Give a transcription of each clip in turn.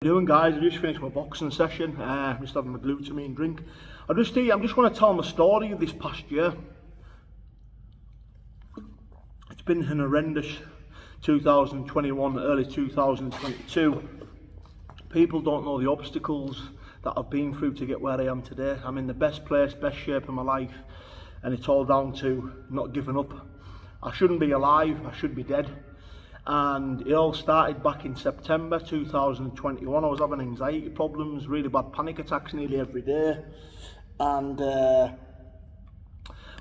Doing, guys? I just finished my boxing session. Just having my glutamine drink. I'm just going to tell my story of this past year. It's been an horrendous 2021, early 2022. People don't know the obstacles that I've been through to get where I am today. I'm in the best place, best shape of my life, and it's all down to not giving up. I shouldn't be alive, I should be dead. And it all started back in September 2021. I was having anxiety problems, really bad panic attacks nearly every day. And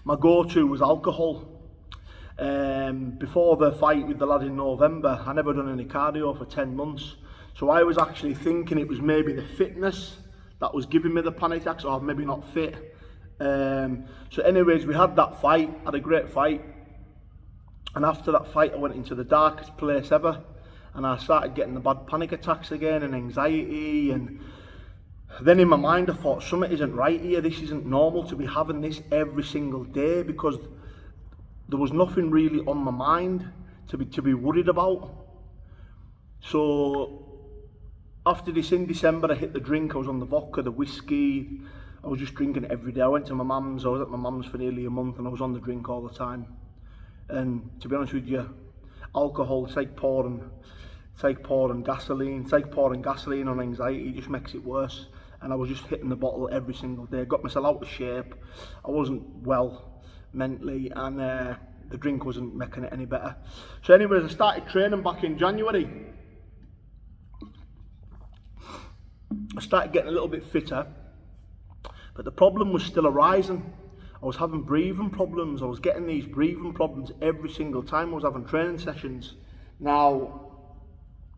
my go-to was alcohol. Before the fight with the lad in November, I never done any cardio for 10 months. So I was actually thinking it was maybe the fitness that was giving me the panic attacks, or maybe not fit. So anyways, we had that fight, had a great fight. And after that fight, I went into the darkest place ever, and I started getting the bad panic attacks again and anxiety. And then in my mind, I thought, something isn't right here. This isn't normal to be having this every single day, because there was nothing really on my mind to be worried about. So after this, in December, I hit the drink. I was on the vodka, the whiskey. I was just drinking every day. I went to my mum's. I was at my mum's for nearly a month, and I was on the drink all the time. And to be honest with you, alcohol, it's like pouring gasoline. It's like pouring gasoline on anxiety. It just makes it worse. And I was just hitting the bottle every single day. Got myself out of shape. I wasn't well mentally, and the drink wasn't making it any better. So anyways, I started training back in January. I started getting a little bit fitter, but the problem was still arising. I was having breathing problems. I was getting these breathing problems every single time I was having training sessions. Now,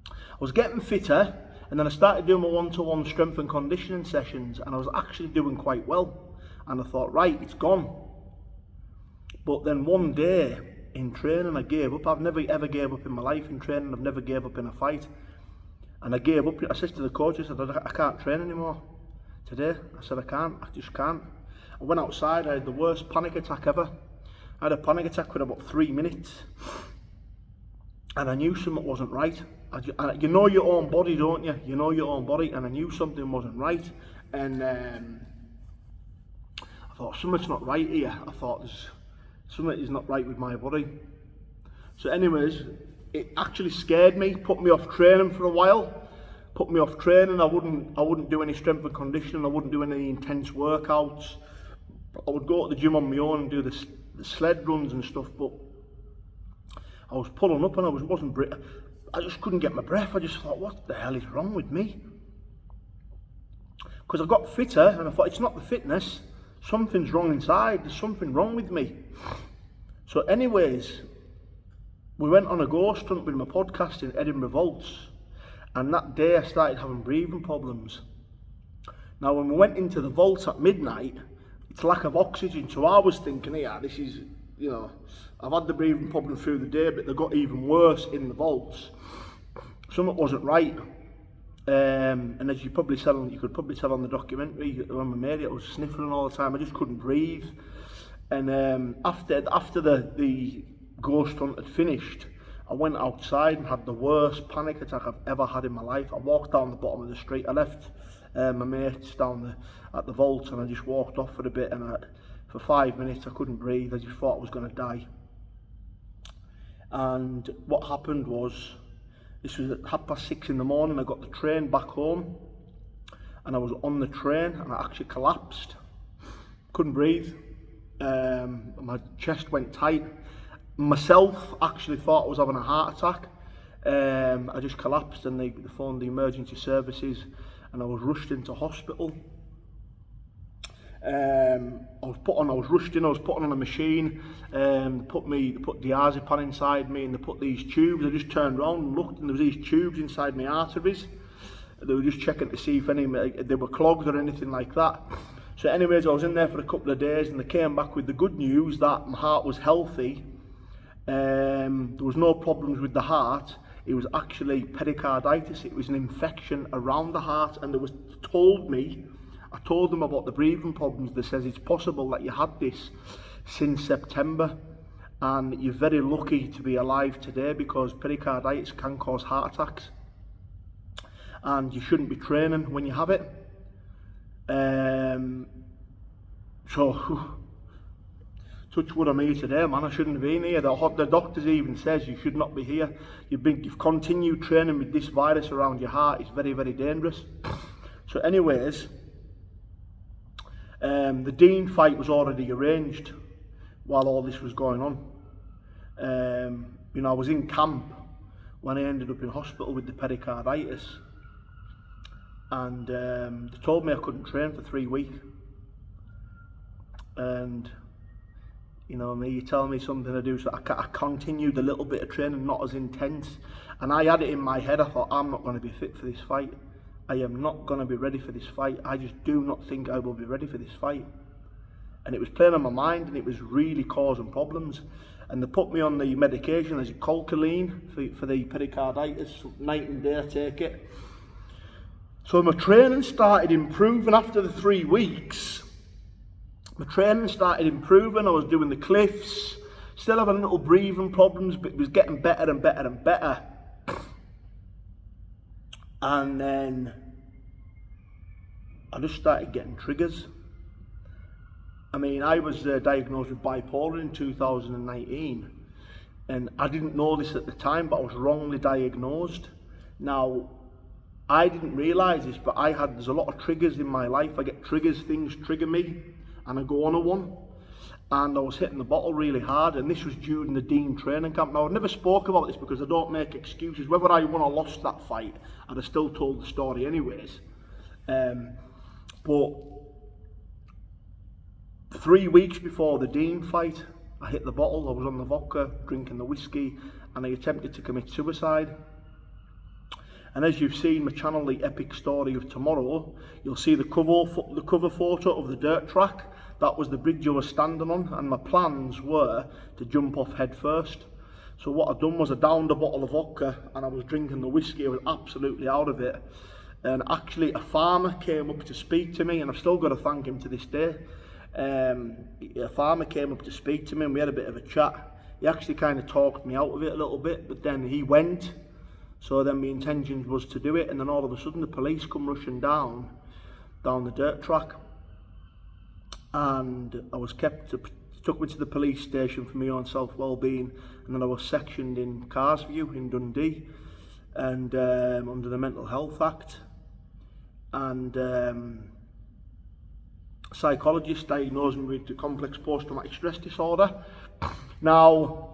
I was getting fitter, and then I started doing my one-to-one strength and conditioning sessions, and I was actually doing quite well. And I thought, right, it's gone. But then one day in training, I gave up. I've never ever gave up in my life in training. I've never gave up in a fight. And I gave up. I said to the coach, I said, I can't train anymore today. I said, I just can't. I went outside, I had the worst panic attack ever. I had a panic attack for about 3 minutes. And I knew something wasn't right. You know your own body, don't you? You know your own body, and I knew something wasn't right. And I thought, something's not right here. I thought, something is not right with my body. So anyways, it actually scared me, put me off training for a while. Put me off training. I wouldn't do any strength and conditioning. I wouldn't do any intense workouts. I would go to the gym on my own and do the sled runs and stuff, but I was pulling up and I just couldn't get my breath. I just thought, what the hell is wrong with me? Because I got fitter, and I thought, it's not the fitness, something's wrong inside, there's something wrong with me. So anyways, we went on a ghost hunt with my podcast in Edinburgh Vaults, and that day I started having breathing problems. Now when we went into the vaults at midnight, it's lack of oxygen, so I was thinking, yeah, this is, I've had the breathing problem through the day, but they got even worse in the vaults. Something wasn't right. And as you could probably tell on the documentary when we made it, I was sniffling all the time. I just couldn't breathe. And after the ghost hunt had finished, I went outside and had the worst panic attack I've ever had in my life. I walked down the bottom of the street. I left my mates down at the vault, and I just walked off for a bit, and for 5 minutes I couldn't breathe. I just thought I was going to die. And what happened was, this was at 6:30 in the morning. I got the train back home, and I was on the train, and I actually collapsed. Couldn't breathe. My chest went tight. Myself actually thought I was having a heart attack. I just collapsed, and they phoned the emergency services, and I was rushed into hospital. I was rushed in. I was put on a machine. Put diazepam inside me, and they put these tubes. I just turned around and looked, and there was these tubes inside my arteries. They were just checking to see if they were clogged or anything like that. So anyways, I was in there for a couple of days, and they came back with the good news that my heart was healthy. There was no problems with the heart. It was actually pericarditis. It was an infection around the heart, and I told them about the breathing problems. They says it's possible that you had this since September, and you're very lucky to be alive today, because pericarditis can cause heart attacks. and you shouldn't be training when you have it. So touch wood, I'm here today, man. I shouldn't have been here. The doctors even says you should not be here. You've continued training with this virus around your heart. It's very, very dangerous. So anyways, the Dean fight was already arranged while all this was going on. You know, I was in camp when I ended up in hospital with the pericarditis, and they told me I couldn't train for 3 weeks. And you know me, you tell me something to do, so I continued a little bit of training, not as intense. And I had it in my head, I thought, I'm not going to be fit for this fight. I am not going to be ready for this fight. I just do not think I will be ready for this fight. And it was playing on my mind, and it was really causing problems. And they put me on the medication, there's a colcholine for the pericarditis, night and day I take it. So my training started improving after the 3 weeks. My training started improving, I was doing the cliffs, still having little breathing problems, but it was getting better and better and better. And then I just started getting triggers. I mean, I was diagnosed with bipolar in 2019, and I didn't know this at the time, but I was wrongly diagnosed. Now, I didn't realise this, but there's a lot of triggers in my life. I get triggers, things trigger me, and I go on a one. And I was hitting the bottle really hard, and this was during the Dean training camp. Now, I never spoke about this because I don't make excuses. Whether I won or lost that fight, I'd have still told the story anyways. But 3 weeks before the Dean fight, I hit the bottle. I was on the vodka, drinking the whiskey, and I attempted to commit suicide. And as you've seen my channel, The Epic Story of Tomorrow, you'll see the cover photo of the dirt track. That was the bridge I was standing on, and my plans were to jump off head first. So what I'd done was I downed a bottle of vodka, and I was drinking the whiskey. I was absolutely out of it. And actually a farmer came up to speak to me, and I've still got to thank him to this day. A farmer came up to speak to me, and we had a bit of a chat. He actually kind of talked me out of it a little bit, but then he went. So then my intention was to do it, and then all of a sudden the police come rushing down the dirt track, and I was took me to the police station for my own self-well-being, and then I was sectioned in Carsview in Dundee, and under the Mental Health Act, and psychologist diagnosed me with the complex post-traumatic stress disorder. Now,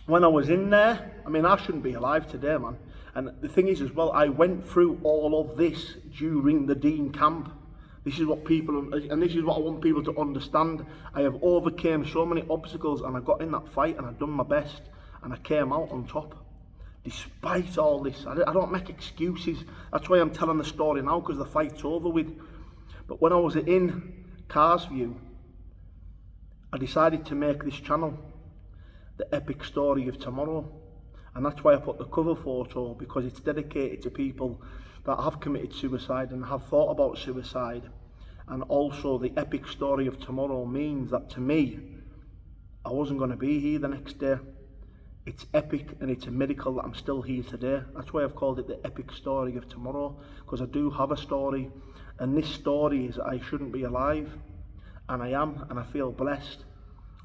when I was in there, I mean, I shouldn't be alive today, man. And the thing is as well, I went through all of this during the Dean camp. This is what this is what I want people to understand. I have overcame so many obstacles, and I got in that fight, and I done my best, and I came out on top. Despite all this, I don't make excuses. That's why I'm telling the story now, because the fight's over with. But when I was in Carsview, I decided to make this channel, The Epic Story of Tomorrow. And that's why I put the cover photo, because it's dedicated to people that have committed suicide and have thought about suicide. And also the epic story of tomorrow means that to me, I wasn't going to be here the next day. It's epic, and it's a miracle that I'm still here today. That's why I've called it The Epic Story of Tomorrow, because I do have a story, and this story is I shouldn't be alive, and I am, and I feel blessed.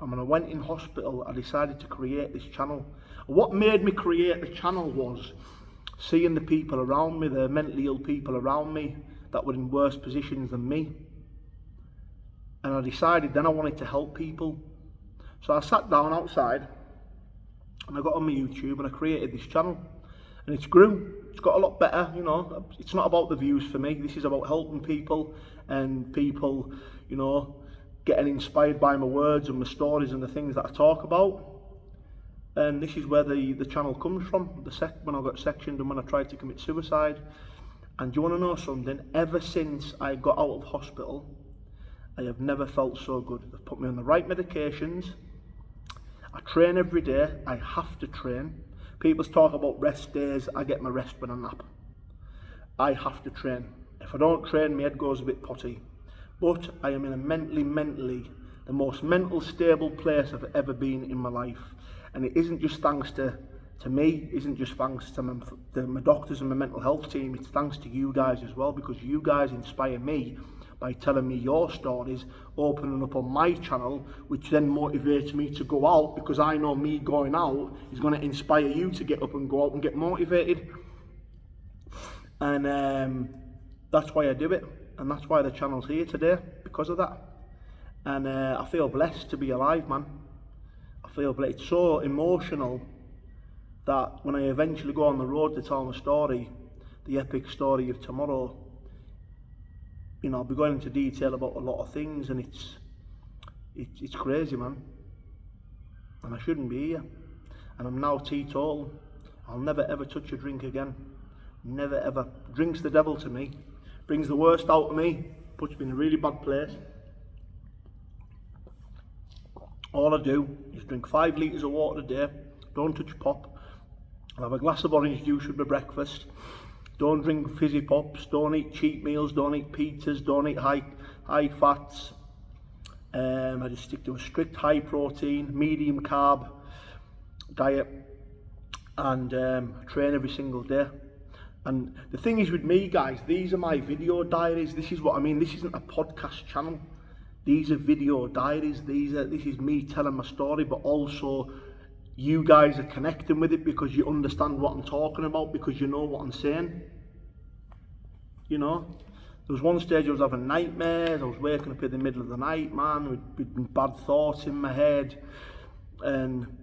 And when I went in hospital, I decided to create this channel. What made me create the channel was seeing the people around me, the mentally ill people around me that were in worse positions than me. And I decided then I wanted to help people. So I sat down outside, and I got on my YouTube, and I created this channel. And it's grew. It's got a lot better, you know. It's not about the views for me. This is about helping people, and people, you know, getting inspired by my words and my stories and the things that I talk about. And this is where the channel comes from, when I got sectioned and when I tried to commit suicide. And do you want to know something? Ever since I got out of hospital, I have never felt so good. They've put me on the right medications. I train every day. I have to train. People talk about rest days. I get my rest when I nap. I have to train. If I don't train, my head goes a bit potty. But I am in a mentally, the most mental stable place I've ever been in my life. And it isn't just thanks to to me isn't just thanks to my doctors and my mental health team, it's thanks to you guys as well, because you guys inspire me by telling me your stories, opening up on my channel, which then motivates me to go out, because I know me going out is going to inspire you to get up and go out and get motivated. And that's why I do it, and that's why the channel's here today, because of that. And I feel blessed to be alive, man. I feel blessed. It's so emotional that when I eventually go on the road to tell my story, the epic story of tomorrow, you know, I'll be going into detail about a lot of things, and it's crazy, man. And I shouldn't be here. And I'm now teetotal. I'll never ever touch a drink again. Never ever. Drink's the devil to me. Brings the worst out of me. Puts me in a really bad place. All I do is drink 5 litres of water a day. Don't touch pop. I'll have a glass of orange juice with my breakfast. Don't drink fizzy pops. Don't eat cheat meals. Don't eat pizzas. Don't eat high fats. I just stick to a strict high protein, medium carb diet, and train every single day. And the thing is with me, guys, these are my video diaries. This is what I mean. This isn't a podcast channel. These are video diaries. This is me telling my story, but also you guys are connecting with it because you understand what I'm talking about, because you know what I'm saying. You know, there was one stage I was having nightmares. I was waking up in the middle of the night, man, with bad thoughts in my head. And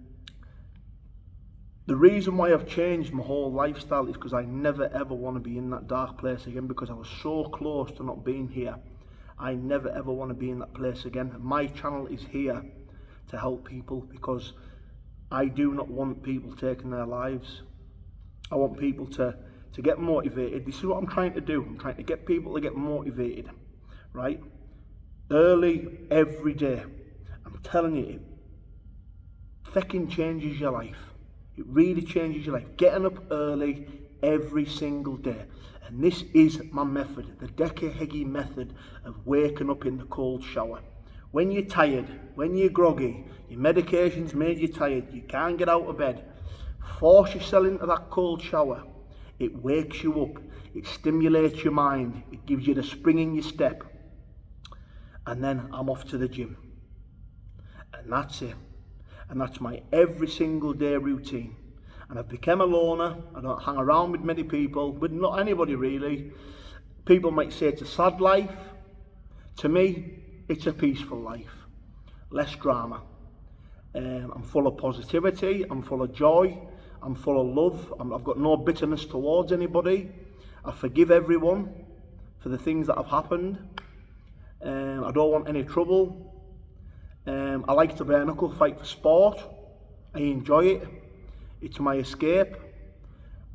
the reason why I've changed my whole lifestyle is because I never ever want to be in that dark place again, because I was so close to not being here. I never ever want to be in that place again. My channel is here to help people, because I do not want people taking their lives. I want people to get motivated. This is what I'm trying to do. I'm trying to get people to get motivated, right? Early, every day. I'm telling you, it fucking changes your life. It really changes your life. Getting up early every single day. And this is my method, the Decca Heggie method of waking up in the cold shower. When you're tired, when you're groggy, your medication's made you tired, you can't get out of bed, force yourself into that cold shower. It wakes you up, it stimulates your mind, it gives you the spring in your step. And then I'm off to the gym. And that's it. And that's my every single day routine. And I've become a loner. I don't hang around with many people, with not anybody really. People might say it's a sad life. To me, it's a peaceful life. Less drama. I'm full of positivity. I'm full of joy. I'm full of love. I've got no bitterness towards anybody. I forgive everyone for the things that have happened. I don't want any trouble. I like to bare knuckle fight for sport. I enjoy it. It's my escape.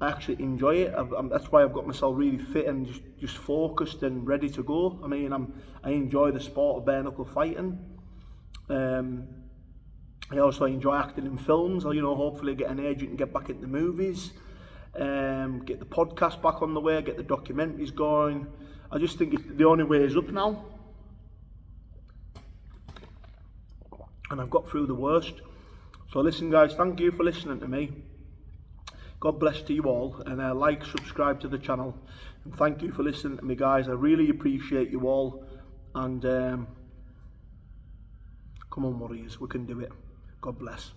I actually enjoy it. That's why I've got myself really fit and just focused and ready to go. I mean, I enjoy the sport of bare knuckle fighting. I also enjoy acting in films. You know, hopefully get an agent and get back into movies. Get the podcast back on the way. Get the documentaries going. I just think the only way is up now. And I've got through the worst. So listen, guys, thank you for listening to me. God bless to you all, and like, subscribe to the channel, and thank you for listening to me, guys. I really appreciate you all, and come on, warriors, we can do it. God bless.